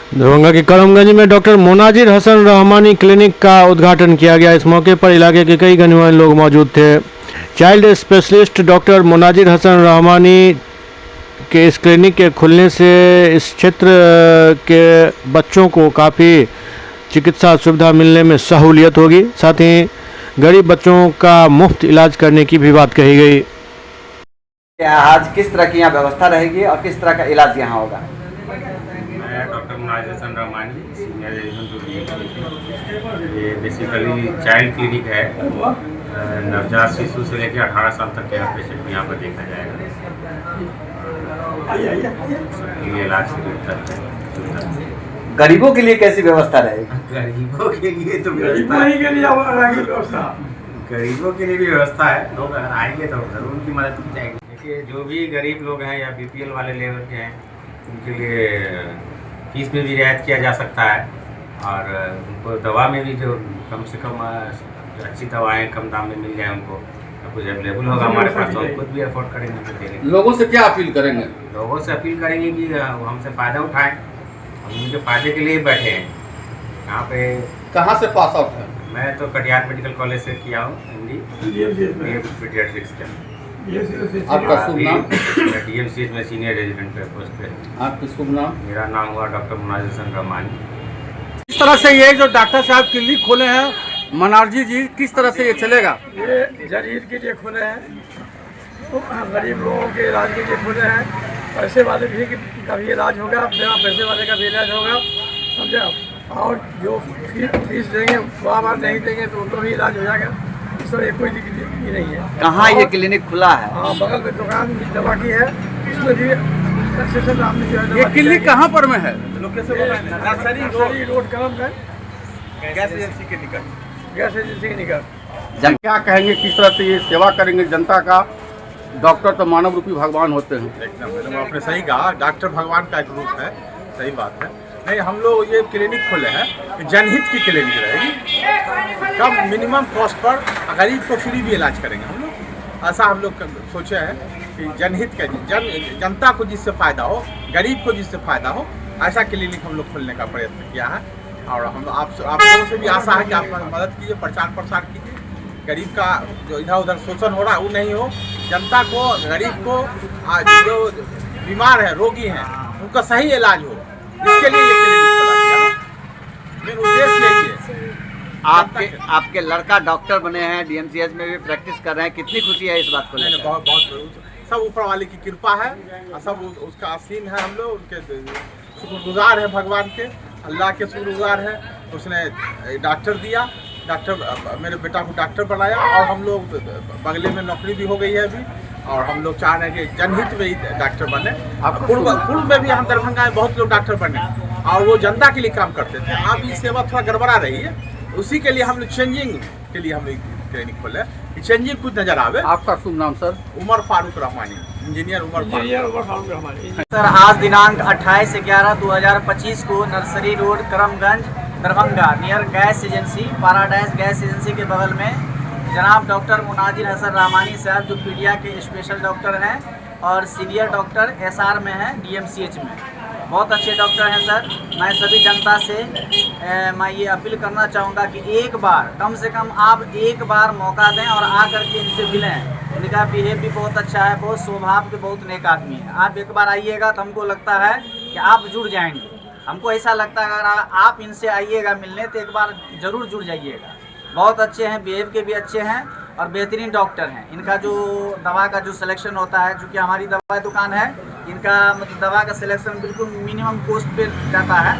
दरभंगा के करमगंज में doctor Monazir Hasan Rahmani clinic का उद्घाटन किया गया। इस मौके पर इलाके के कई गणमान्य लोग मौजूद थे। Child specialist doctor Monazir Hasan Rahmani के इस क्लिनिक के खुलने से इस क्षेत्र के बच्चों को काफ़ी चिकित्सा सुविधा मिलने में सहूलियत होगी। साथ ही गरीब बच्चों का मुफ्त इलाज करने की भी बात कही गई। आज किस तरह की यहाँ व्यवस्था रहेगी और किस तरह का इलाज यहाँ होगा? मैं doctor Monazir Hasan Rahmani, senior edition to DMCH. ये बेसिकली चाइल्ड क्लिनिक है। नवजात शिशु से लेकर 18 साल तक के पेशेंट यहाँ पर देखा जाएगा। सबके लिए इलाज है। गरीबों के लिए कैसी व्यवस्था रहेगी? गरीबों के लिए तो व्यवस्था गरीबों के लिए भी व्यवस्था है। लोग अगर आएंगे तो जरूर उनकी मदद की जाएगी। देखिए, जो भी गरीब लोग हैं या बीपीएल वाले लेवल के हैं, उनके लिए फीस में भी रियायत किया जा सकता है और उनको दवा में भी जो कम से कम अच्छी दवाएं कम दाम में मिल जाए, उनको कुछ अवेलेबल होगा हमारे पास, तो हम खुद भी अफोर्ड करेंगे तो देंगे। लोगों से क्या अपील करेंगे? लोगों से अपील करेंगे कि वो हमसे फ़ायदा उठाएं। हम उनके फ़ायदे के लिए बैठे हैं यहाँ पे। कहाँ से पास आउट है? मैं तो कटिहार मेडिकल कॉलेज से किया हूँ MD पीडियाट्रिक्स का। आपका शुभ नाम? डीएमसीएच में सीनियर रेजिडेंट पे पोस्ट पे। आपका शुभ नाम? मेरा नाम हुआ डॉक्टर मोनाजिर हसन रहमानी। किस तरह से ये जो डॉक्टर साहब क्लिनिक खोले हैं मोनाजिर जी, किस तरह से ये चलेगा? ये जरीर के लिए खुले हैं, तो गरीब लोगों के इलाज के लिए खुले हैं। पैसे वाले भी का भी इलाज होगा, बिना पैसे वाले का भी इलाज होगा, समझे। और जो फीस देंगे बार नहीं देंगे तो उनको भी इलाज हो जाएगा। इस तरह कोई दिक्कत नहीं है। कहाँ ये क्लिनिक खुला है? हाँ, बगल में दुकान दवा की है, उसमें भी अच्छे से नाम जो है। ये क्लिनिक कहाँ पर में है? Nursery road Karimganj, gas agency के निकट। क्या कहेंगे, किस तरह से ये सेवा करेंगे जनता का? डॉक्टर तो मानव रूपी भगवान होते हैं। एकदम आपने सही कहा, डॉक्टर भगवान का एक रूप है। सही बात है। नहीं, हम लोग ये क्लिनिक खोले हैं, जनहित की क्लिनिक रहेगी। कम मिनिमम कॉस्ट पर गरीब को फ्री भी इलाज करेंगे हम लोग। ऐसा हम लोग सोचे हैं कि जनहित का जनता को जिससे फ़ायदा हो, गरीब को जिससे फ़ायदा हो, ऐसा क्लिनिक हम लोग खोलने का प्रयत्न किया है। और हम आप लोगों से भी आशा है कि आप मदद कीजिए, प्रचार प्रसार कीजिए। गरीब का जो इधर उधर शोषण हो रहा है वो नहीं हो। जनता को, गरीब को, जो बीमार है, रोगी हैं, उनका सही इलाज हो, इसके लिए ये क्लिनिक खोला गया। मेरा उद्देश्य यही है। आपके लड़का डॉक्टर बने हैं, डीएमसीएच में भी प्रैक्टिस कर रहे हैं, कितनी खुशी है इस बात को लेकर? बहुत सब ऊपर वाले की कृपा है और सब उसका आसीन है। हम लोग उनके शुक्रगुजार है, भगवान के, अल्लाह के शुक्रगुजार है। उसने डॉक्टर दिया, डॉक्टर मेरे बेटा को डॉक्टर बनाया और हम लोग बगले में नौकरी भी हो गई है अभी। और हम लोग चाह रहे हैं कि जनहित में ही डॉक्टर बने। पूर्व में भी हम दरभंगा में बहुत लोग डॉक्टर बने और वो जनता के लिए काम करते थे। अब ये सेवा थोड़ा गड़बड़ा रही है, उसी के लिए हम लोग चेंजिंग के लिए हम क्लिनिक खोले। चेंजिंग कुछ नजर आवे। आपका शुभ नाम sir? Umar Farooq Rahmani, engineer Umar Farooq Rahmani. Sir, आज दिनांक 28/11/2025 को nursery road Karamganj Darbhanga near gas agency, paradise gas agency के बगल में जनाब डॉक्टर मोनाजिर हसन रहमानी साहब, जो पीडिया के स्पेशल डॉक्टर हैं और सीनियर डॉक्टर SR में हैं डीएमसीएच में। बहुत अच्छे डॉक्टर हैं सर। मैं सभी जनता से मैं ये अपील करना चाहूँगा कि एक बार, कम से कम आप एक बार मौका दें और आकर के इनसे मिलें। इनका बिहेव भी बहुत अच्छा है, बहुत स्वभाव के बहुत नेक आदमी है। आप एक बार आइएगा तो हमको लगता है कि आप जुड़ जाएंगे। हमको ऐसा लगता है अगर आप इनसे आइएगा मिलने तो एक बार ज़रूर जुड़ जाइएगा। बहुत अच्छे हैं, बिहेव के भी अच्छे हैं और बेहतरीन डॉक्टर हैं। इनका जो दवा का जो सिलेक्शन होता है, चूँकि हमारी दवा दुकान है, इनका मतलब दवा का सिलेक्शन बिल्कुल मिनिमम कॉस्ट पे जाता है।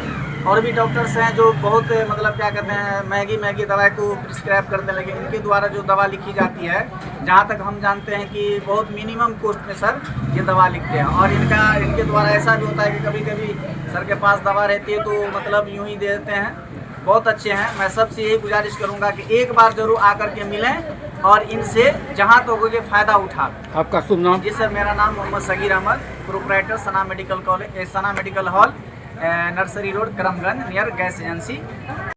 और भी डॉक्टर्स हैं जो बहुत मतलब क्या कहते हैं, महंगी दवा को प्रिस्क्राइब करते हैं, लेकिन इनके द्वारा जो दवा लिखी जाती है, जहाँ तक हम जानते हैं कि बहुत मिनिमम कॉस्ट में सर ये दवा लिखते हैं। और इनके द्वारा ऐसा भी होता है कि कभी कभी सर के पास दवा रहती है तो मतलब यूँ ही दे देते हैं। बहुत अच्छे हैं। मैं सबसे यही गुजारिश करूंगा कि एक बार जरूर आकर के मिलें और इनसे जहां तो होगे फ़ायदा उठाएं। आपका शुभ नाम? जी सर, मेरा नाम Mohammad Sagir Ahmad, proprietor Sana medical college, Sana medical hall, nursery road Karamganj near gas agency.